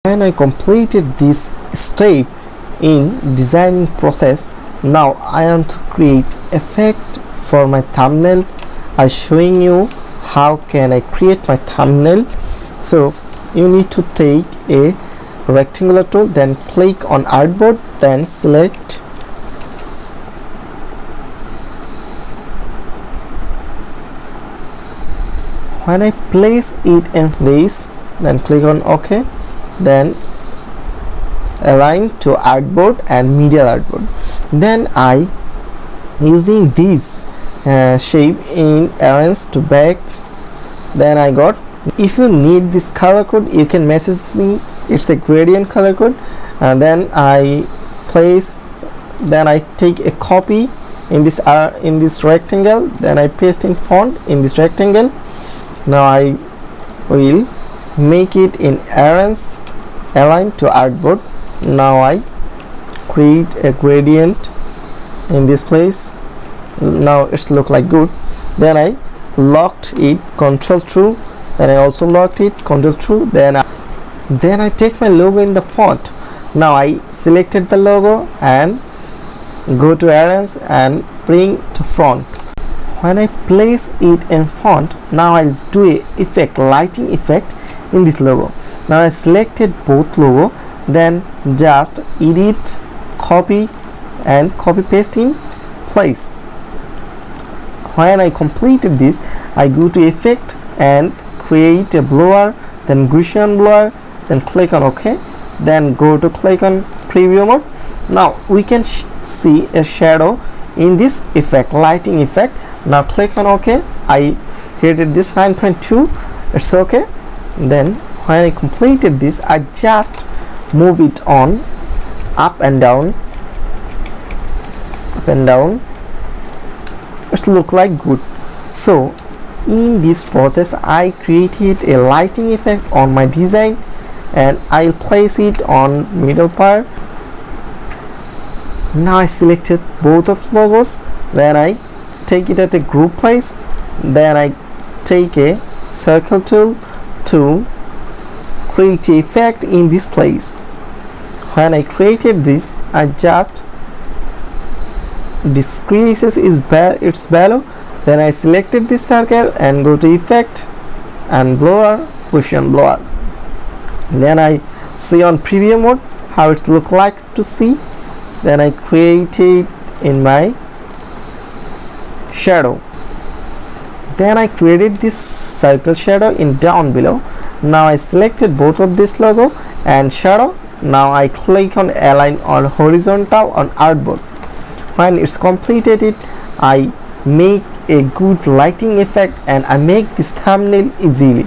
When I completed this step in designing process, now I want to create effect for my thumbnail. I'm showing you how can I create my thumbnail. So you need to take a rectangular tool, then click on artboard, then select when I place it in this, then click on OK, then align to artboard and medial artboard. Then I using this shape in arrange to back, then I got. If you need this color code, you can message me. It's a gradient color code, and then I take a copy in this rectangle, then I paste in font in this rectangle. Now I will make it in arrange align to artboard. Now I create a gradient in this place. Now it's look like good. Then I locked it, control true, then I also locked it, control true. Then I take my logo in the font. Now I selected the logo and go to arrange and bring to front. When I place it in font, now I'll do a effect, lighting effect in this logo. Now I selected both logo, then just edit, copy and copy paste in place. When I completed this, I go to effect and create a blower, then Gaussian blower, then click on OK, then go to click on preview mode. Now we can see a shadow in this effect, lighting effect. Now click on OK. I created this 9.2, it's okay. Then when I completed this, I just move it on up and down, it look like good. So in this process I created a lighting effect on my design, and I'll place it on middle part. Now I selected both of logos, then I take it at a group place, then I take a circle tool to create a effect in this place. When I created this, I just decreases its value, then I selected this circle and go to effect and blower, Gaussian blower. Then I see on preview mode how it look like to see. Then I create it in my shadow. Then I created this circle shadow in down below. Now I selected both of this logo and shadow. Now I click on align on horizontal on artboard. When it's completed, I make a good lighting effect and I make this thumbnail easily.